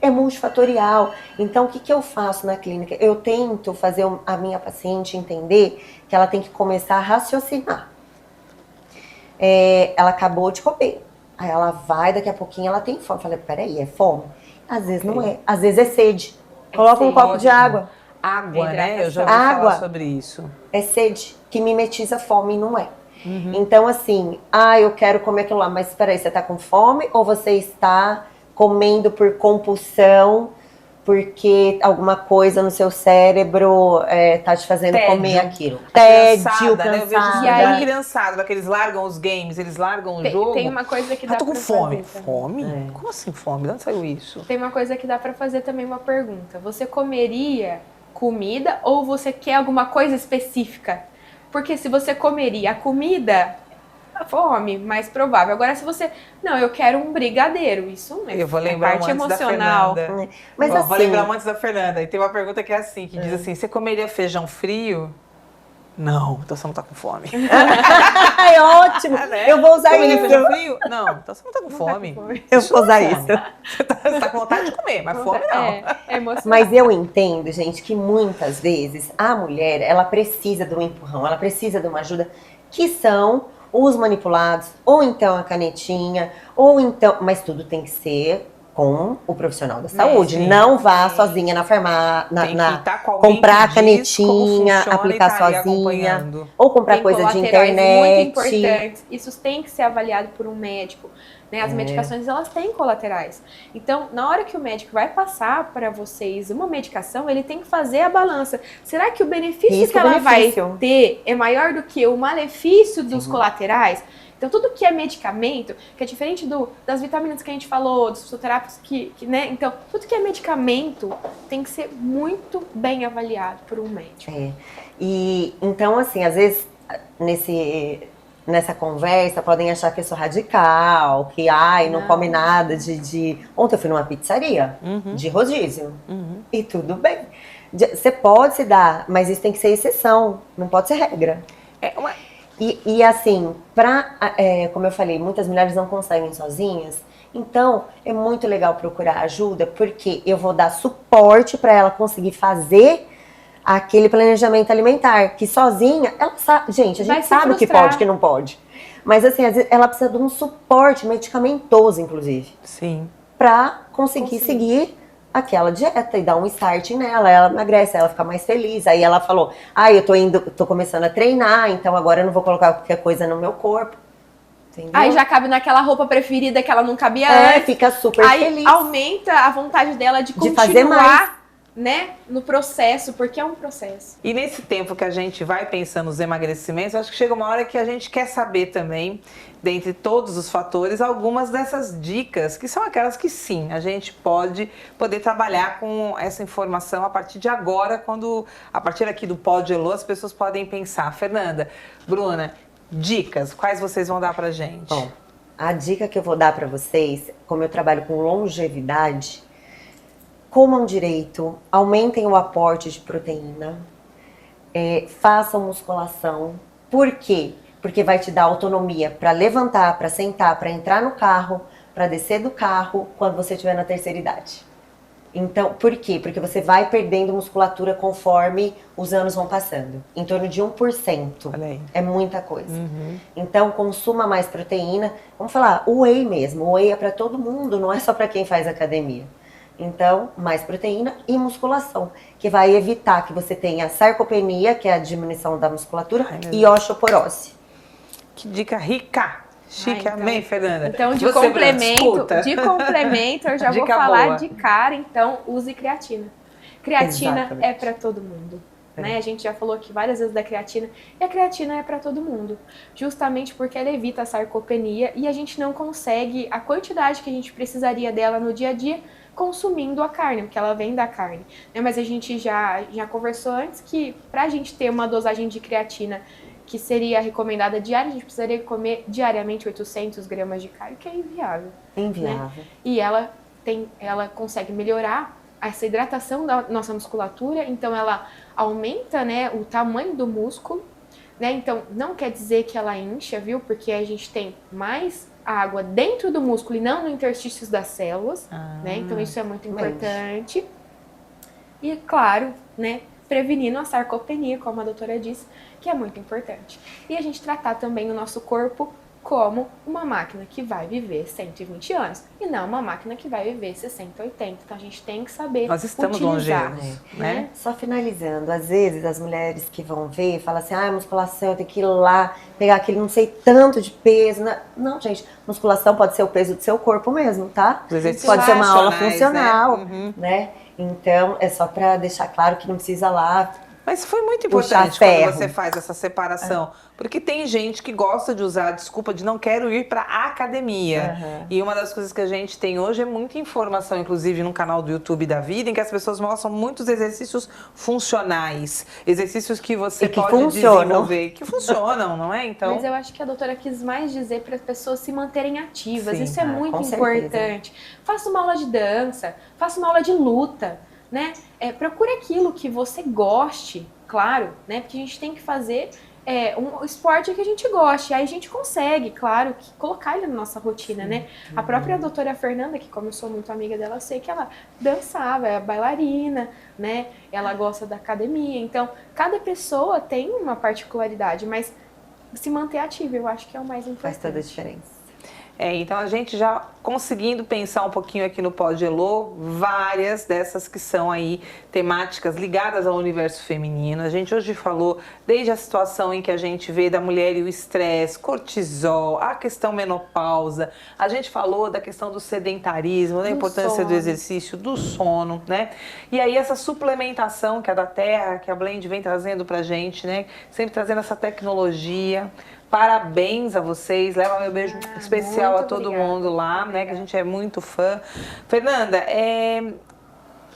S3: é multifatorial. Então, o que eu faço na clínica? Eu tento fazer a minha paciente entender que ela tem que começar a raciocinar. Ela acabou de comer. Aí ela vai, daqui a pouquinho ela tem fome. Eu falei, peraí, é fome? Às vezes não é. Às vezes é sede. Coloca um copo de água.
S1: Água, né? Eu já ouvi falar sobre isso.
S3: É sede, que mimetiza fome e não é. Então, assim, eu quero comer aquilo lá. Mas peraí, você tá com fome ou você está comendo por compulsão, porque alguma coisa no seu cérebro tá te fazendo comer aquilo? Tédio, cansada.
S1: Né? Eu vejo isso aí criançado, que eles largam os games, eles largam o jogo.
S2: Tem uma coisa que dá
S1: tô com
S2: pra
S1: fome.
S2: fazer
S1: Fome? Como assim fome? De onde saiu isso?
S2: Tem uma coisa que dá pra fazer também, uma pergunta. Você comeria comida ou você quer alguma coisa específica? Porque se você comeria a comida, fome, mais provável. Agora, se você... Não, eu quero um brigadeiro. Isso
S1: eu vou lembrar
S2: parte
S1: antes
S2: emocional.
S1: Da Fernanda.
S3: Mas assim,
S1: vou lembrar antes da Fernanda. E tem uma pergunta que é assim, que diz assim, você comeria feijão frio? Não, então você não tá com fome.
S3: É ótimo. Eu vou usar
S1: comeria
S3: isso.
S1: Feijão frio? Não, então você não tá com fome.
S3: Eu vou usar isso.
S1: Você tá com vontade de comer, mas fome não.
S2: É emocional.
S3: Mas eu entendo, gente, que muitas vezes a mulher, ela precisa de um empurrão, ela precisa de uma ajuda, que são os manipulados, ou então a canetinha, ou então... Mas tudo tem que ser com o profissional da saúde.
S1: Sim,
S3: não vá
S1: sim.
S3: sozinha na farmácia,
S1: Tem que estar com alguém
S3: comprar a
S1: que diz como
S3: canetinha,
S1: funciona
S3: aplicar
S1: e tá ali
S3: sozinha,
S1: acompanhando.
S3: ou comprar
S2: Tem
S3: coisa de
S2: colaterais
S3: internet.
S2: muito importantes. Isso tem que ser avaliado por um médico. Né? As medicações, elas têm colaterais. Então, na hora que o médico vai passar para vocês uma medicação, ele tem que fazer a balança. Será que o benefício que ela vai ter é maior do que o malefício dos colaterais? Então, tudo que é medicamento, que é diferente das vitaminas que a gente falou, dos fitoterápicos né? Então, tudo que é medicamento tem que ser muito bem avaliado por um médico.
S3: E, então, assim, às vezes, nessa conversa, podem achar que eu sou radical, que, não come nada Ontem eu fui numa pizzaria de rodízio. E tudo bem. Você pode se dar, mas isso tem que ser exceção, não pode ser regra. E assim, como eu falei, muitas mulheres não conseguem sozinhas, então é muito legal procurar ajuda, porque eu vou dar suporte para ela conseguir fazer aquele planejamento alimentar, que sozinha, ela sabe, gente, a gente sabe o que pode e o que não pode. Mas assim, às vezes ela precisa de um suporte medicamentoso, inclusive.
S1: Sim.
S3: Para conseguir seguir aquela dieta e dar um start nela, ela emagrece, ela fica mais feliz. Aí ela falou, eu tô começando a treinar, então agora eu não vou colocar qualquer coisa no meu corpo. Entendeu?
S2: Aí já cabe naquela roupa preferida que ela não cabia antes.
S3: Fica super feliz.
S2: Aí aumenta a vontade dela de continuar,
S3: fazer mais.
S2: Né, no processo, porque é um processo.
S1: E nesse tempo que a gente vai pensando nos emagrecimentos, acho que chega uma hora que a gente quer saber também, dentre todos os fatores, algumas dessas dicas, que são aquelas que sim, a gente poder trabalhar com essa informação a partir de agora, a partir aqui do Pod Elo, as pessoas podem pensar. Fernanda, Bruna, dicas, quais vocês vão dar pra gente?
S3: Bom, a dica que eu vou dar pra vocês, como eu trabalho com longevidade, comam direito, aumentem o aporte de proteína, façam musculação. Por quê? Porque vai te dar autonomia para levantar, para sentar, para entrar no carro, para descer do carro quando você estiver na terceira idade. Então, por quê? Porque você vai perdendo musculatura conforme os anos vão passando. Em torno de 1%.
S1: Olha aí.
S3: É muita coisa. Então, consuma mais proteína. Vamos falar, o whey mesmo. O whey é para todo mundo, não é só para quem faz academia. Então, mais proteína e musculação, que vai evitar que você tenha sarcopenia, que é a diminuição da musculatura, e osteoporose.
S1: Que dica rica! Chique, amém, Fernanda.
S2: Então, de complemento, eu já vou falar de cara, então, use creatina. Creatina é para todo mundo. Né? A gente já falou aqui várias vezes da creatina, e a creatina é para todo mundo, justamente porque ela evita a sarcopenia e a gente não consegue a quantidade que a gente precisaria dela no dia a dia consumindo a carne, porque ela vem da carne. Né? Mas a gente já conversou antes que para a gente ter uma dosagem de creatina que seria recomendada diária, a gente precisaria comer diariamente 800 gramas de carne, que é inviável.
S3: Inviável.
S2: Né? E ela consegue melhorar essa hidratação da nossa musculatura, então ela aumenta, né, o tamanho do músculo, né? Então não quer dizer que ela incha, viu? Porque a gente tem mais água dentro do músculo e não no interstícios das células, né? Então isso é muito importante. E claro, né, prevenindo a sarcopenia, como a doutora disse, que é muito importante. E a gente tratar também o nosso corpo como uma máquina que vai viver 120 anos e não uma máquina que vai viver 60, 80. Então a gente tem que saber
S1: Nós estamos
S2: utilizar,
S1: longevos, né?
S3: Só finalizando, às vezes as mulheres que vão ver falam assim, musculação, eu tenho que ir lá pegar aquele não sei tanto de peso. Não, gente, musculação pode ser o peso do seu corpo mesmo, tá? Pode ser uma aula funcional, né? Então é só para deixar claro que não precisa lá.
S1: Mas foi muito importante quando você faz essa separação, porque tem gente que gosta de usar a desculpa de não quero ir para a academia. E uma das coisas que a gente tem hoje é muita informação, inclusive no canal do YouTube da Vida, em que as pessoas mostram muitos exercícios funcionais, exercícios que você pode desenvolver, que funcionam, não é? Então...
S2: Mas eu acho que a doutora quis mais dizer para as pessoas se manterem ativas.
S1: Sim,
S2: isso é muito importante.
S3: Certeza.
S2: Faça uma aula de dança, faça uma aula de luta. Né? Procure aquilo que você goste, claro, né? Porque a gente tem que fazer um esporte que a gente goste. Aí a gente consegue, claro, colocar ele na nossa rotina, né? A própria doutora Fernanda, que como eu sou muito amiga dela, eu sei que ela dançava, é bailarina, né? Ela gosta da academia. Então, cada pessoa tem uma particularidade, mas se manter ativo, eu acho que é o mais
S3: Faz toda a
S2: importante.
S3: diferença.
S1: Então a gente já conseguindo pensar um pouquinho aqui no Pod Elo, várias dessas que são aí temáticas ligadas ao universo feminino. A gente hoje falou desde a situação em que a gente vê da mulher e o estresse, cortisol, a questão menopausa. A gente falou da questão do sedentarismo, da importância do exercício, do sono, né? E aí essa suplementação que é da Terra, que a Blend vem trazendo pra gente, né? Sempre trazendo essa tecnologia. Parabéns a vocês, leva meu beijo especial a todo mundo lá, né? Que a gente é muito fã. Fernanda,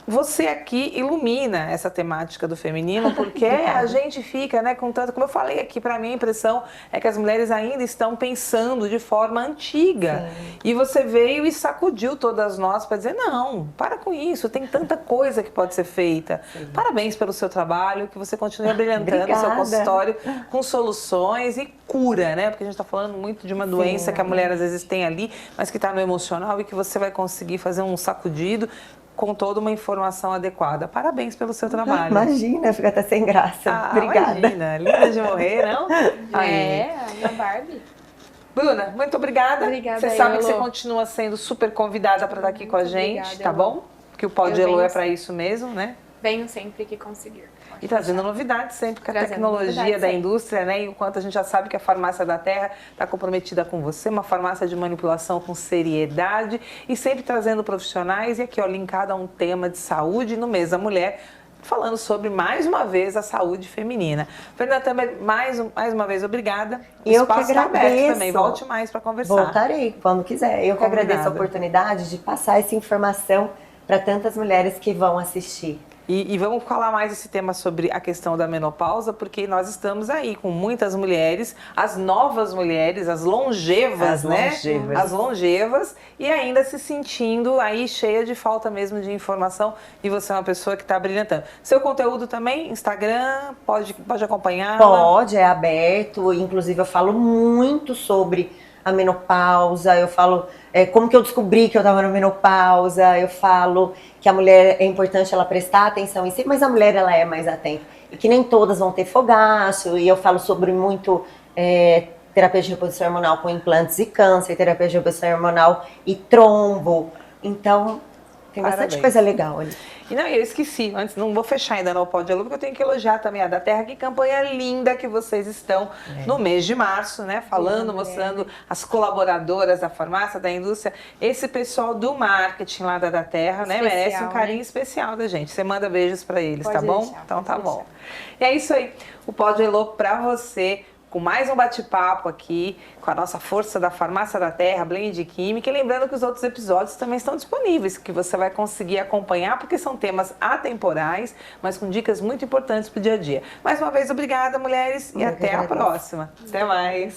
S1: você aqui ilumina essa temática do feminino, porque a gente fica, né, com tanto, como eu falei aqui, para mim a impressão é que as mulheres ainda estão pensando de forma antiga. Sim. E você veio e sacudiu todas nós para dizer, não, para com isso, tem tanta coisa que pode ser feita. Sim. Parabéns pelo seu trabalho, que você continue brilhantando o seu consultório com soluções e cura, né? Porque a gente está falando muito de uma doença que a mulher às vezes tem ali, mas que está no emocional e que você vai conseguir fazer um sacudido com toda uma informação adequada. Parabéns pelo seu trabalho.
S3: Imagina, fica até sem graça. Obrigada.
S1: Imagina, linda de morrer, não?
S2: A Barbie.
S1: Bruna, muito obrigada.
S2: Obrigada.
S1: Você sabe que você continua sendo super convidada para estar aqui com a gente,
S2: obrigada,
S1: tá bom? Que o Pod Elo é para isso mesmo, né?
S2: Venho sempre que conseguir.
S1: E trazendo novidades sempre com a tecnologia da indústria, né? E o quanto a gente já sabe que a Farmácia da Terra está comprometida com você, uma farmácia de manipulação com seriedade e sempre trazendo profissionais e aqui, ó, linkado a um tema de saúde no mês da mulher, falando sobre, mais uma vez, a saúde feminina. Fernanda, também, mais uma vez, obrigada. O espaço está aberto também, volte mais para conversar.
S3: Voltarei, quando quiser. Eu que agradeço a oportunidade de passar essa informação para tantas mulheres que vão assistir.
S1: E vamos falar mais esse tema sobre a questão da menopausa, porque nós estamos aí com muitas mulheres, as novas mulheres, as longevas, né? As longevas, e ainda se sentindo aí cheia de falta mesmo de informação, e você é uma pessoa que está brilhantando. Seu conteúdo também, Instagram, pode acompanhar?
S3: Pode, é aberto, inclusive eu falo muito sobre a menopausa, eu falo como que eu descobri que eu estava na menopausa, eu falo que a mulher é importante ela prestar atenção em si, mas a mulher ela é mais atenta, e que nem todas vão ter fogacho, e eu falo sobre muito terapia de reposição hormonal com implantes e câncer, terapia de reposição hormonal e trombo, então tem bastante coisa legal ali.
S1: E não, eu esqueci, antes não vou fechar ainda no Pod Elo, porque eu tenho que elogiar também a da Terra, que campanha linda que vocês estão no mês de março, né? Falando, mostrando as colaboradoras da farmácia, da indústria, esse pessoal do marketing lá da Terra, né? Merece um carinho especial da gente. Você manda beijos pra eles, tá bom? Então tá bom. E é isso aí, o Pod Elo pra você, com mais um bate-papo aqui com a nossa força da Farmácia da Terra, Blend Química. E lembrando que os outros episódios também estão disponíveis, que você vai conseguir acompanhar, porque são temas atemporais, mas com dicas muito importantes para o dia a dia. Mais uma vez, obrigada, mulheres, e até a próxima. Até mais.